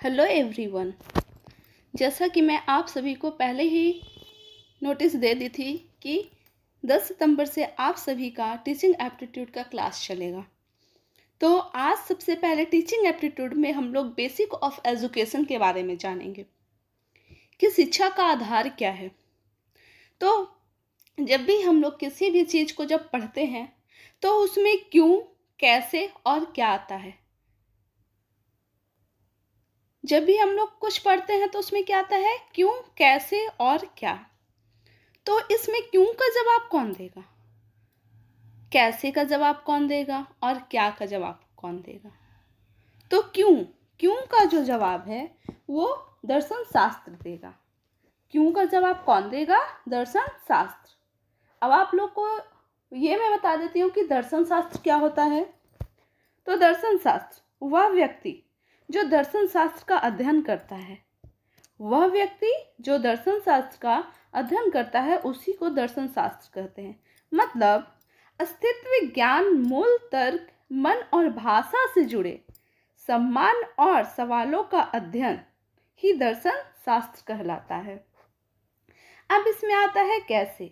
Hello everyone. जैसा कि मैं आप सभी को पहले ही नोटिस दे दी थी कि 10 सितंबर से आप सभी का टीचिंग एप्टीट्यूड का क्लास चलेगा। तो आज सबसे पहले टीचिंग एप्टीट्यूड में हम लोग बेसिक ऑफ एजुकेशन के बारे में जानेंगे कि शिक्षा का आधार क्या है। तो जब भी हम लोग किसी भी चीज़ को जब पढ़ते हैं तो उसमें क्यों, कैसे और क्या आता है। जब भी हम लोग कुछ पढ़ते हैं तो उसमें क्या आता है, क्यों, कैसे और क्या। तो इसमें क्यों का जवाब कौन देगा, कैसे का जवाब कौन देगा और क्या का जवाब कौन देगा। तो क्यों क्यों का जो जवाब है वो दर्शन शास्त्र देगा। क्यों का जवाब कौन देगा, दर्शन शास्त्र। अब आप लोग को ये मैं बता देती हूँ कि दर्शन शास्त्र क्या होता है। तो दर्शन शास्त्र वह व्यक्ति जो दर्शन शास्त्र का अध्ययन करता है, वह व्यक्ति जो दर्शन शास्त्र का अध्ययन करता है उसी को दर्शन शास्त्र कहते हैं। मतलब अस्तित्व ज्ञान, मूल तर्क, मन और भाषा से जुड़े सम्मान और सवालों का अध्ययन ही दर्शन शास्त्र कहलाता है। अब इसमें आता है कैसे।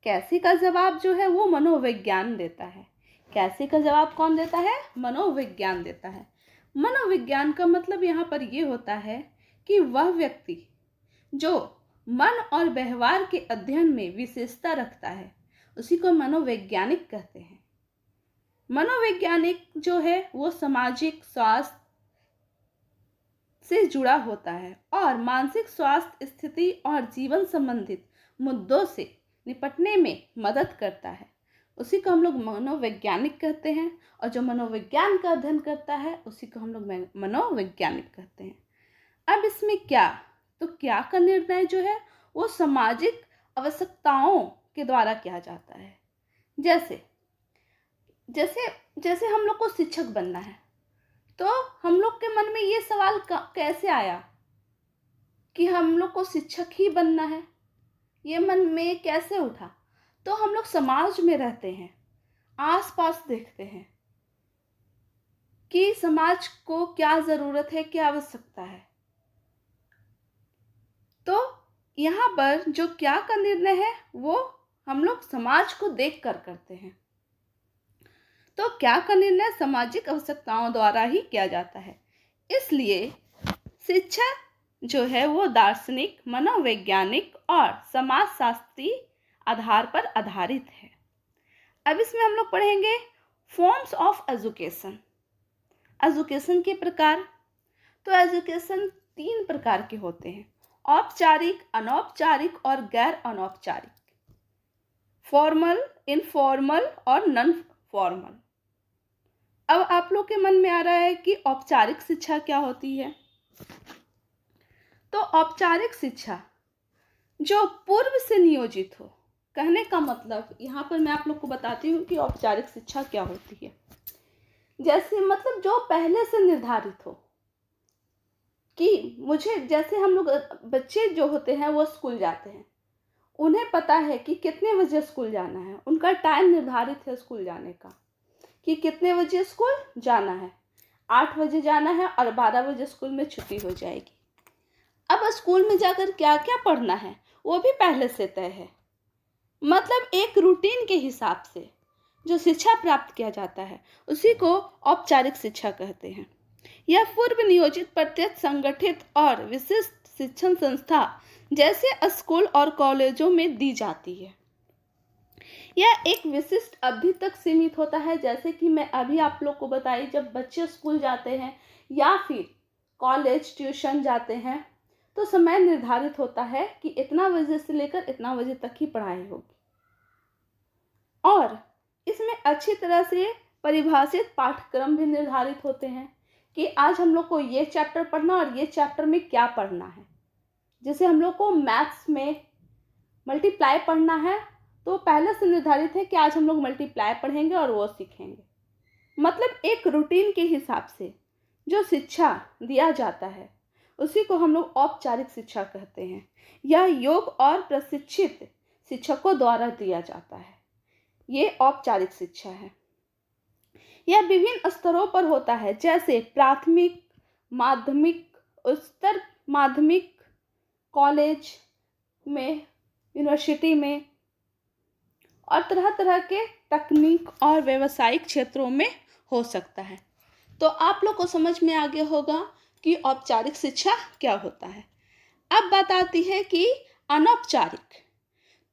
कैसे का जवाब जो है वो मनोविज्ञान देता है। कैसे का जवाब कौन देता है, मनोविज्ञान देता है। मनोविज्ञान का मतलब यहाँ पर ये होता है कि वह व्यक्ति जो मन और व्यवहार के अध्ययन में विशेषता रखता है उसी को मनोवैज्ञानिक कहते हैं। मनोवैज्ञानिक जो है वो सामाजिक स्वास्थ्य से जुड़ा होता है और मानसिक स्वास्थ्य स्थिति और जीवन संबंधित मुद्दों से निपटने में मदद करता है, उसी को हम लोग मनोवैज्ञानिक कहते हैं। और जो मनोविज्ञान का अध्ययन करता है उसी को हम लोग मनोवैज्ञानिक कहते हैं। अब इसमें क्या, तो क्या का निर्णय जो है वो सामाजिक आवश्यकताओं के द्वारा किया जाता है। जैसे जैसे जैसे हम लोग को शिक्षक बनना है तो हम लोग के मन में ये सवाल कैसे आया कि हम लोग को शिक्षक ही बनना है, ये मन में कैसे उठा। तो हम लोग समाज में रहते हैं, आसपास देखते हैं कि समाज को क्या ज़रूरत है, क्या आवश्यकता है। तो यहाँ पर जो क्या का निर्णय है वो हम लोग समाज को देखकर करते हैं। तो क्या का निर्णय सामाजिक आवश्यकताओं द्वारा ही किया जाता है। इसलिए शिक्षा जो है वो दार्शनिक, मनोवैज्ञानिक और समाजशास्त्री आधार पर आधारित है। अब इसमें हम लोग पढ़ेंगे फॉर्म्स ऑफ एजुकेशन। एजुकेशन के प्रकार। तो एजुकेशन 3 प्रकार के होते हैं, औपचारिक, अनौपचारिक और गैर अनौपचारिक, फॉर्मल, इनफॉर्मल और नॉन फॉर्मल। अब आप लोग के मन में आ रहा है कि औपचारिक शिक्षा क्या होती है। तो औपचारिक शिक्षा जो पूर्व से नियोजित हो, कहने का मतलब यहाँ पर मैं आप लोग को बताती हूँ कि औपचारिक शिक्षा क्या होती है। जैसे मतलब जो पहले से निर्धारित हो कि मुझे, जैसे हम लोग बच्चे जो होते हैं वो स्कूल जाते हैं, उन्हें पता है कि कितने बजे स्कूल जाना है, उनका टाइम निर्धारित है स्कूल जाने का कि कितने बजे स्कूल जाना है, 8 बजे जाना है और 12 बजे स्कूल में छुट्टी हो जाएगी। अब स्कूल में जाकर क्या क्या पढ़ना है वो भी पहले से तय है। मतलब एक रूटीन के हिसाब से जो शिक्षा प्राप्त किया जाता है उसी को औपचारिक शिक्षा कहते हैं। यह पूर्व नियोजित, प्रत्यक्ष, संगठित और विशिष्ट शिक्षण संस्था जैसे स्कूल और कॉलेजों में दी जाती है। यह एक विशिष्ट अवधि तक सीमित होता है, जैसे कि मैं अभी आप लोग को बताई, जब बच्चे स्कूल जाते हैं या फिर कॉलेज ट्यूशन जाते हैं तो समय निर्धारित होता है कि इतना बजे से लेकर इतना बजे तक ही पढ़ाई होगी और इसमें अच्छी तरह से परिभाषित पाठ्यक्रम भी निर्धारित होते हैं कि आज हम लोग को ये चैप्टर पढ़ना और ये चैप्टर में क्या पढ़ना है। जैसे हम लोग को मैथ्स में मल्टीप्लाई पढ़ना है तो पहले से निर्धारित है कि आज हम लोग मल्टीप्लाई पढ़ेंगे और वो सीखेंगे। मतलब एक रूटीन के हिसाब से जो शिक्षा दिया जाता है उसी को हम लोग औपचारिक शिक्षा कहते हैं। यह योग्य और प्रशिक्षित शिक्षकों द्वारा दिया जाता है, ये औपचारिक शिक्षा है। यह विभिन्न स्तरों पर होता है, जैसे प्राथमिक, माध्यमिक उच्चतर माध्यमिक कॉलेज में, यूनिवर्सिटी में और तरह तरह के तकनीक और व्यावसायिक क्षेत्रों में हो सकता है। तो आप लोग को समझ में आ गया होगा कि औपचारिक शिक्षा क्या होता है। अब बात आती है कि अनौपचारिक।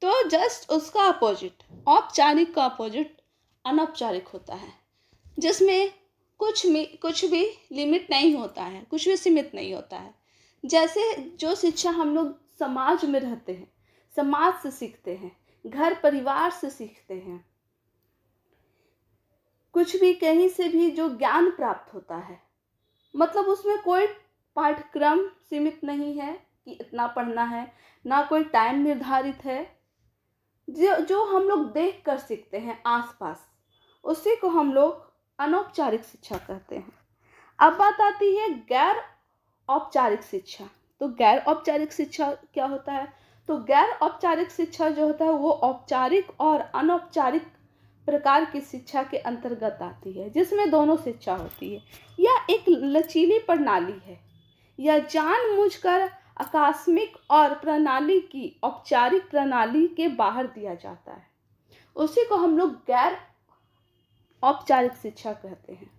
तो जस्ट उसका अपोजिट, औपचारिक का अपोजिट अनौपचारिक होता है, जिसमें कुछ भी लिमिट नहीं होता है, कुछ भी सीमित नहीं होता है। जैसे जो शिक्षा हम लोग समाज में रहते हैं, समाज से सीखते हैं, घर परिवार से सीखते हैं, कुछ भी कहीं से भी जो ज्ञान प्राप्त होता है, मतलब उसमें कोई पाठ्यक्रम सीमित नहीं है कि इतना पढ़ना है, ना कोई टाइम निर्धारित है। जो हम लोग देख कर सीखते हैं आसपास, उसी को हम लोग अनौपचारिक शिक्षा कहते हैं। अब बात आती है गैर औपचारिक शिक्षा। तो गैर औपचारिक शिक्षा क्या होता है? तो गैर औपचारिक शिक्षा जो होता है वो औपचारिक और अनौपचारिक प्रकार की शिक्षा के अंतर्गत आती है, जिसमें दोनों शिक्षा होती है। यह एक लचीली प्रणाली है। यह जानबूझकर आकस्मिक और प्रणाली की औपचारिक प्रणाली के बाहर दिया जाता है। उसी को हम लोग गैर औपचारिक शिक्षा कहते हैं।